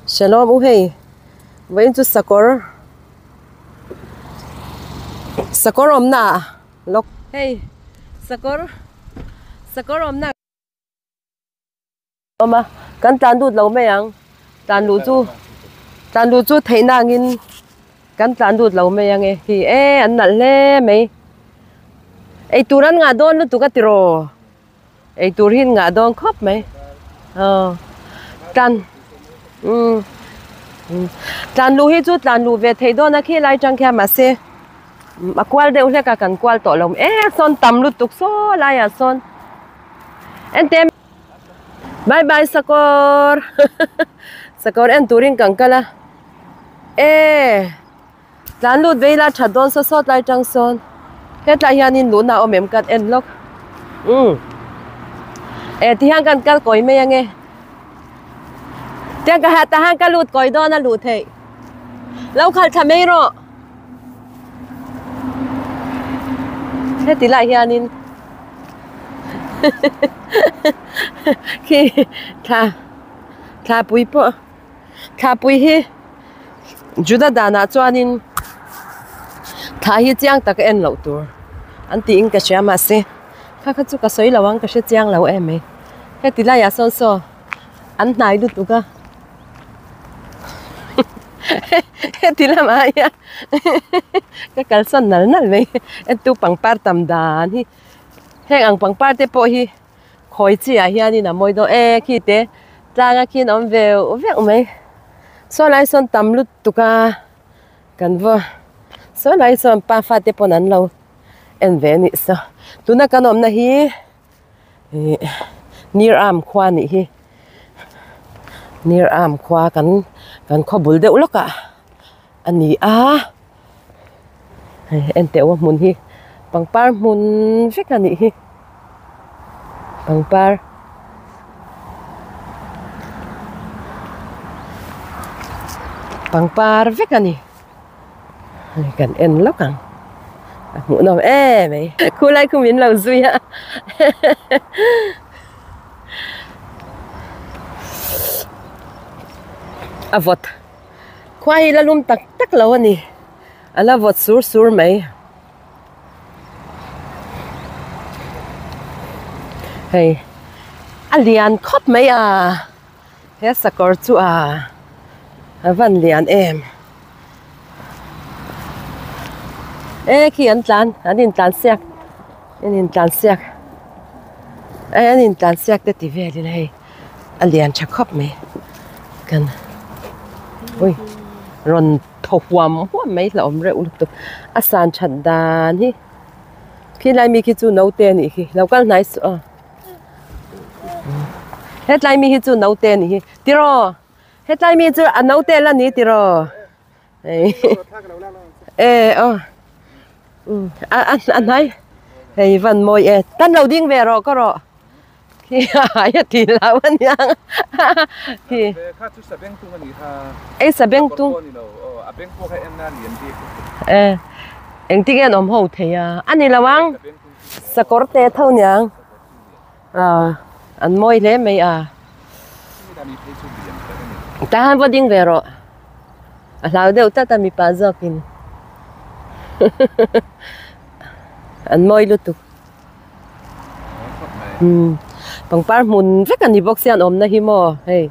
Shalom uhay. Vậy chú Sakawr. Sakawr om na. Lok. Hey. Sakawr. Sakawr om na. Oma, kan tan du lâu mấy ang. Tan lu chú thấy na ngin. Kan tan du lâu mấy ang e. Hi anh nãy le mấy. Ai turan ngã don lu tu ka tiro. Ai turin ngã don khop mấy. Tan. Tan lu hi chút tan lu về thấy đó na khi lại chẳng kia mà xe mà qual đều là cả cần qual tổ lòng son tầm lu tục số lại à son em tem bye bye Sakawr Sakawr em turin cần cả là tan lu về là chặt đón số lại chẳng son hết lại hiện in lu na ôm em cắt em lóc thì hàng cần cắt coi mấy nghe tiếng cả ta hàng cả lụt coi đó na lụt thế lâu khát thà mấy rồi thế thì lại hiện in khi thà bùi po thà bùi hi chú đã đàn cho anh in thà hi giang ta cái em lẩu tour anh tiếng cái xe mà xe khác chút cái sấy lẩu anh cái xe giang lẩu em ấy thế thì lại son so anh này được tụi thì làm ai á cái calzon nal nal vậy em tu bằng par tam đàn hi hẹn ăn bằng par te po hi khói chi à hi nè mỗi đồ khi te ra khi nó về việc mấy số lại son tam lút tu ka cần vợ số lại son pa pha te po nan lâu em về nị sao tu na cái na hi near arm khoa nị hi near arm khoa kan kho bul deuh lok ah ani en teu mun hi pangpar mun vek ani hi pangpar vek ani kan en lok ang mu no mày khu lai khu min lâu duy ha avot khoai la lum tak tak lo ani ala vot sur mai hey alian khop mai he Sakawr chu van lian em khi an in tlan siak an in tlan siak te ti ve lin hey alian cha khop mai kan ui ron thô huam mấy là om reu lục tục asan chan dan hi khi lại mi khi chu nấu tên ni khi lâu cái nice hết lại mi khi chu nấu tên ni tiro hết lại mi chu nấu tên là ni tiro anh này hey van moi tan lâu điên về rồi có rồi khi thì là vấn nhang khi sabeng tu anh tiếng anh ôm hậu thì anh đi làm ăn Sakawr te thâu nhang anh moi lấy mấy ta han vô điên về rồi lao đều ta mi pa giờ kin anh moi luôn tục pangpar mun vek ani boxian om na hi mo hey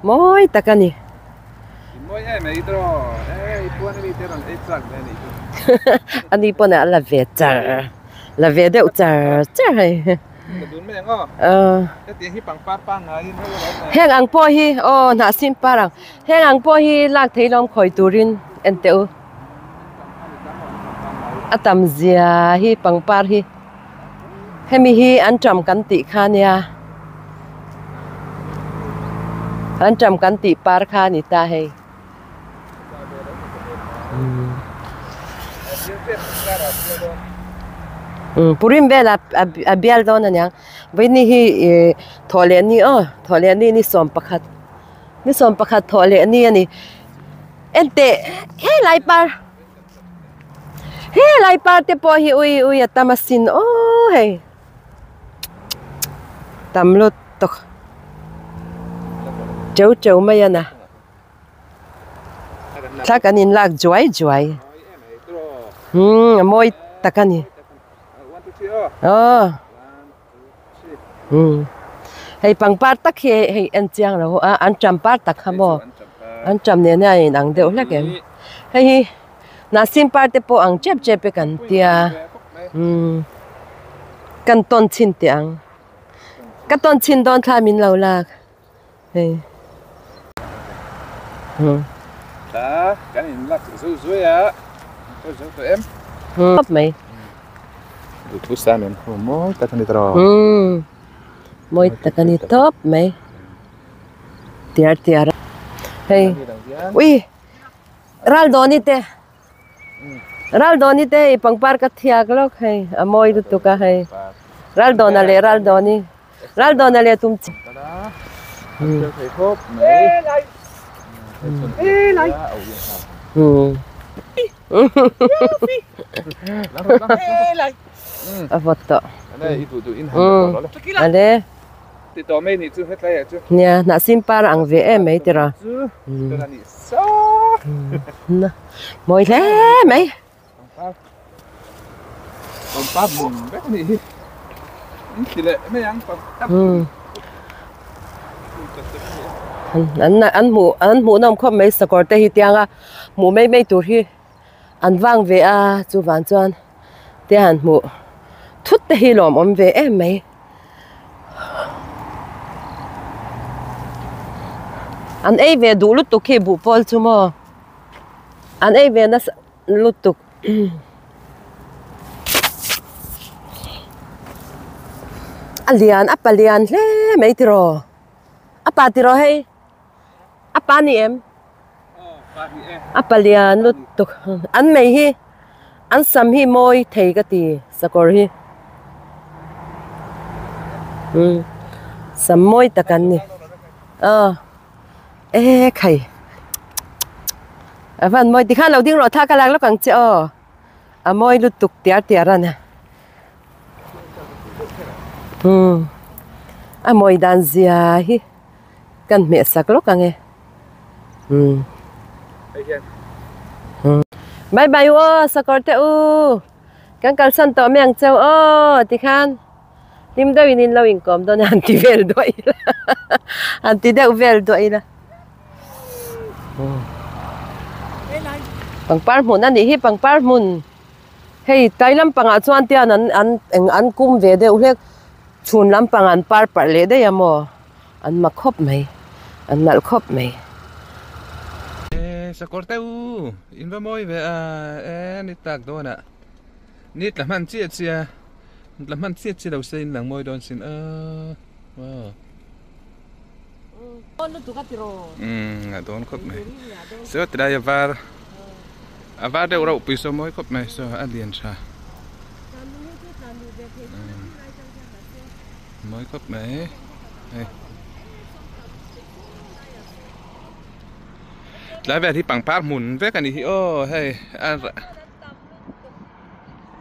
moi takani moi mai dro ipon ni teron exact ni ani pona la ve deu char hey dun me ngo te hi pangpar pa ngai heng ang po hi na sim parang heng ang po hi lak theilom khoi turin enteu atam zia hi pangpar hi hemi hi an trầm kan ti khania an trầm kan ti par kha ni ta hey purim bela abial don anyang vini hi thole ni ni som pakhat thole ni ani ente he lai par te po hi ui atamasin hey tamlot tok chau mai na ถ้ากันนินลากจ่วยมวยตะกันนี่ให้ปังปาตักให้อันเจียงแล้วอันจำปาตักขโมอันจำเนี่ยหนังเดียวแล้วกันให้น่าซิมปาเตปอังเจ็บไปกันเตียกันต้นชินเตียงกันต้นชินตอนทามินเราลากเฮ้ยcái này lắc rưỡi á, tụi em. Hấp mày. Tụi sao mình mối ta cần đi trò. Mối ta cần đi top mày. Tiar. Hey. Ui. Raldo ni te pangpar ka thiak lok hey. Amoy tu ka hey. Raldo na le. Raldo na le tum. Thầy khốp mày. Ê lại. Ê lại. Foto. Đây tụi in hàng đó đấy. Đây. Thì tao mấy nị chưa hết đây chưa? Nè, nãy xin par ăn về em mấy thế rồi. Tôi là nị sao? Mồi thế mấy. Còn pháp mùng bé nị. Thì lệ mấy ăn còn. Anh mù nằm không mấy Sakawr te hi tiang à mù mấy tuổi hi anh vang về à chú vạn chuan te anh mù thut te hi lom về em mấy anh ấy về đủ lúc tục khi bụ pol chú mò anh ấy về nó lúc tục apa lian le mấy tiro apa tiro hay apa ni em apa lian lut tuk an mei hi an sam hi moi thei ka ti Sakawr hi sam moi takan ni khai avan moi ti khan lo ding ro tha ka lang lo kang che moi lut tuk tiar na moi dan zia hi kan me sak lo kang e bye bye Sakawr te kan kal san to meng cheu ti khan lim do in lo in kom don anti vel doi anti deu vel doi la pang par mun ani hi pang par mun hei tai lam panga chuan tian an kum ve deu hlek chun lam pangan par le de yamo an ma khop mai an nal khop mai Sakawr te in va moi ve ni tak do na nit la man chia la man chia đâu sein lang moi don sin wow Con tu ka tiro. Don khop mai so trai avar de ro piso moi khop mai so alien cha moi khop mai lại về thì bằng phát mùn vét cái này thì hay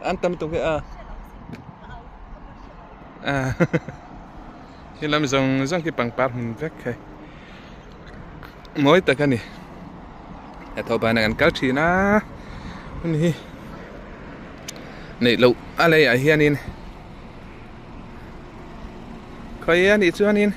an tâm tụng cái thì làm dòng cái bằng phát mùn vét hay mỗi tất cái này thầu bàn này ăn cá chi na này lâu à đây ở hiền in coi anh đi chưa anh in